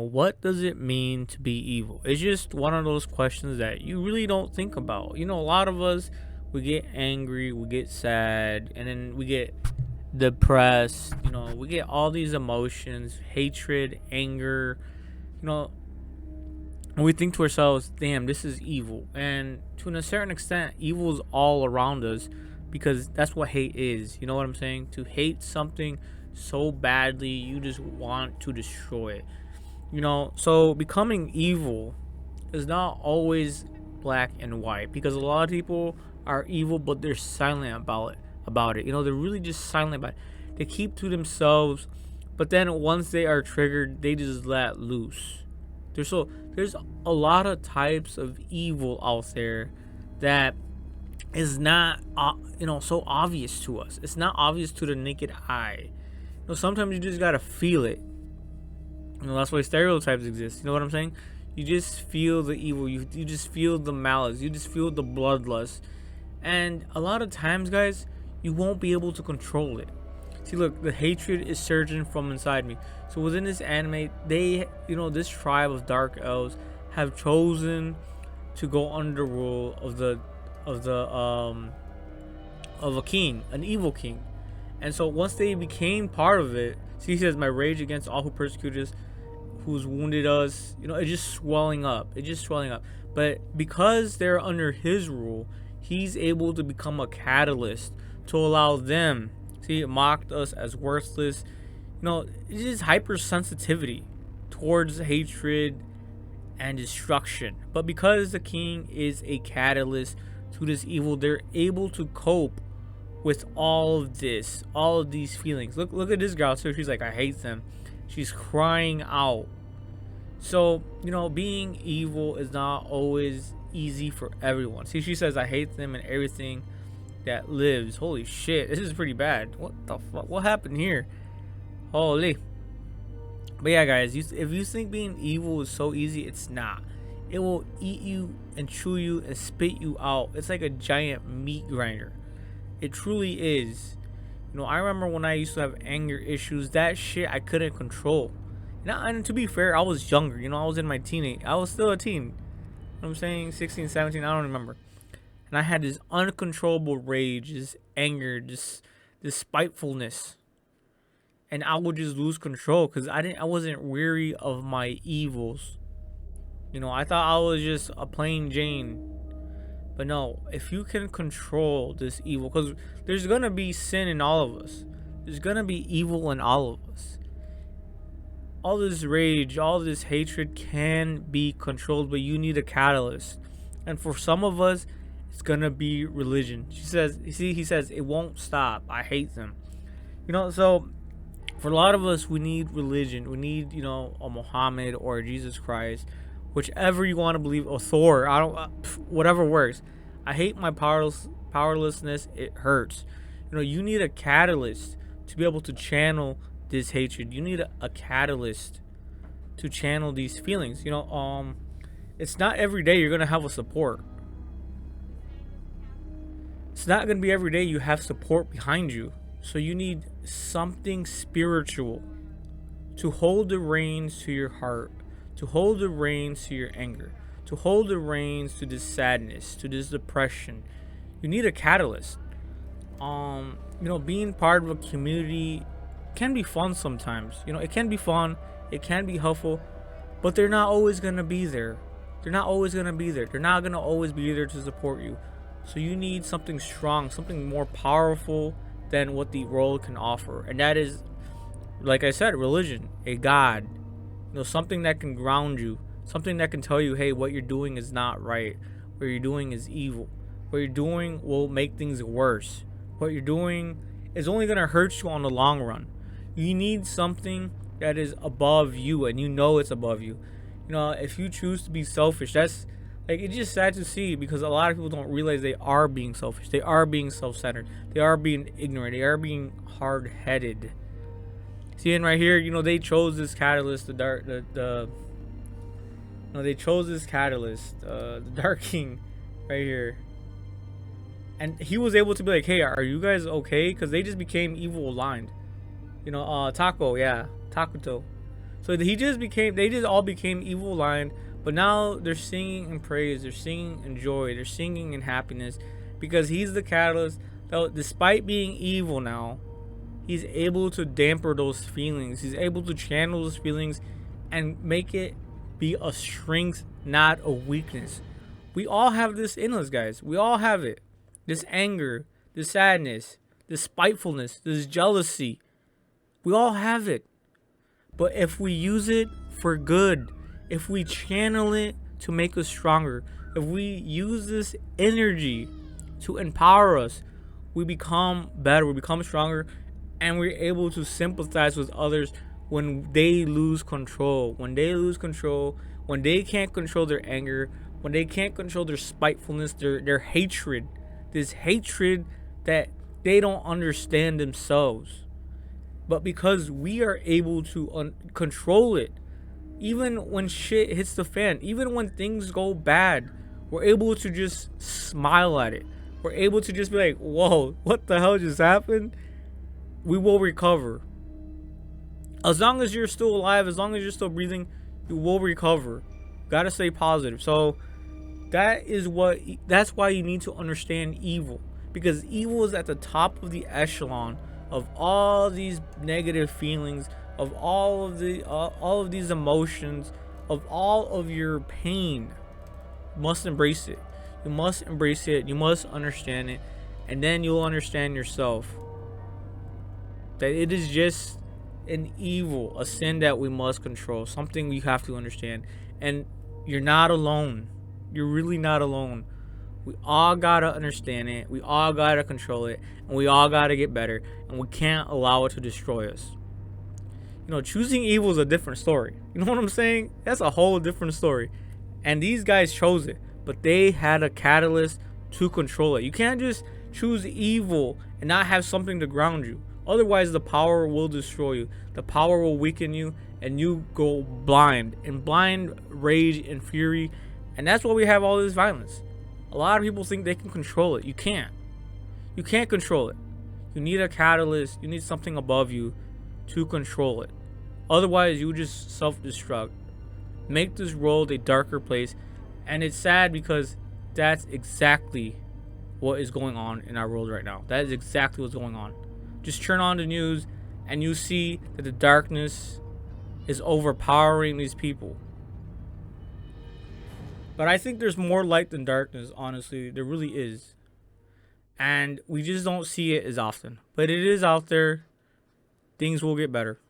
What does it mean to be evil? It's just one of those questions that you really don't think about. A lot of us, we get angry, we get sad, and then we get depressed. We get all these emotions, hatred, anger, you know, and we think to ourselves, damn, this is evil. And to a certain extent, evil is all around us because that's what hate is. You know what I'm saying? To hate something so badly, you just want to destroy it. So becoming evil is not always black and white because a lot of people are evil, but they're silent about it. They're really just silent about it. They keep to themselves, but then once they are triggered, they just let loose. There's a lot of types of evil out there that is not so obvious to us. It's not obvious to the naked eye. Sometimes you just gotta feel it. That's why stereotypes exist. You know what I'm saying? You just feel the evil. You just feel the malice. You just feel the bloodlust. And a lot of times, guys, you won't be able to control it. See, look, the hatred is surging from inside me. So within this anime, this tribe of dark elves have chosen to go under rule of a king, an evil king. And so once they became part of it, see, he says, my rage against all who persecuted us, who's wounded us, it's just swelling up. But because they're under his rule, he's able to become a catalyst to allow them. See, it mocked us as worthless. It's just hypersensitivity towards hatred and destruction. But because the king is a catalyst to this evil, they're able to cope with all of these feelings. Look at this girl. So she's like, I hate them. She's crying out. So, being evil is not always easy for everyone. See, she says, I hate them and everything that lives. Holy shit, this is pretty bad. What the fuck? What happened here? Holy. But yeah, guys, if you think being evil is so easy, it's not. It will eat you and chew you and spit you out. It's like a giant meat grinder. It truly is. I remember when I used to have anger issues, that shit I couldn't control. And to be fair, I was younger. I was in my teenage. I was still a teen. You know what I'm saying? 16, 17, I don't remember. And I had this uncontrollable rage, this anger, this spitefulness. And I would just lose control because I wasn't weary of my evils. I thought I was just a plain Jane. But no, if you can control this evil, because there's going to be sin in all of us. There's going to be evil in all of us. All this rage, all this hatred can be controlled, but you need a catalyst. And for some of us, it's going to be religion. He says, it won't stop. I hate them. So for a lot of us, we need religion. We need, a Muhammad or Jesus Christ. Whichever you want to believe, or Thor, whatever works. I hate my powerlessness. It hurts. You need a catalyst to be able to channel this hatred. You need a catalyst to channel these feelings. It's not every day you're gonna have a support. It's not gonna be every day you have support behind you. So you need something spiritual to hold the reins to your heart, to hold the reins to your anger, to hold the reins to this sadness, to this depression. You need a catalyst. Being part of a community can be fun sometimes. It can be fun, it can be helpful, but they're not always gonna be there. They're not gonna always be there to support you. So you need something strong, something more powerful than what the world can offer. And that is, like I said, religion, a God. Something that can ground you, something that can tell you, hey, what you're doing is not right, what you're doing is evil, what you're doing will make things worse, what you're doing is only going to hurt you on the long run. You need something that is above you, and it's above you. If you choose to be selfish, that's like, it's just sad to see, because a lot of people don't realize they are being selfish, they are being self-centered, they are being ignorant, they are being hard-headed. Seeing right here, they chose this catalyst, the Dark King, right here, and he was able to be like, hey, are you guys okay? Because they just became evil aligned. Takuto. So he just became, they just all became evil line, but now they're singing in praise, they're singing in joy, they're singing in happiness, because he's the catalyst that, despite being evil now, he's able to damper those feelings. He's able to channel those feelings and make it be a strength, not a weakness. We all have this in us, guys. We all have it. This anger, this sadness, this spitefulness, this jealousy. We all have it. But if we use it for good, if we channel it to make us stronger, if we use this energy to empower us, we become better, we become stronger, and we're able to sympathize with others when they lose control. When they lose control, when they can't control their anger, when they can't control their spitefulness, their hatred, this hatred that they don't understand themselves. But because we are able to control it, even when shit hits the fan, even when things go bad, we're able to just smile at it. We're able to just be like, whoa, what the hell just happened? We will recover. As long as you're still alive, as long as you're still breathing, you will recover. Gotta stay positive. So that's why you need to understand evil, because evil is at the top of the echelon of all these negative feelings, of all of these emotions, of all of your pain. You must embrace it. You must embrace it. You must understand it, and then you'll understand yourself that it is just an evil, a sin that we must control, something you have to understand. And you're not alone. You're really not alone. We all gotta understand it. We all gotta control it, and we all gotta get better. And we can't allow it to destroy us. You know, choosing evil is a different story. You know what I'm saying? That's a whole different story. And these guys chose it, but they had a catalyst to control it. You can't just choose evil and not have something to ground you. Otherwise, the power will destroy you. The power will weaken you, and you go blind, in blind rage and fury. And that's why we have all this violence. A lot of people think they can control it. You can't. You can't control it. You need a catalyst. You need something above you to control it. Otherwise, you just self-destruct. Make this world a darker place. And it's sad because that's exactly what is going on in our world right now. That is exactly what's going on. Just turn on the news and you see that the darkness is overpowering these people. But I think there's more light than darkness, honestly. There really is. And we just don't see it as often. But it is out there. Things will get better.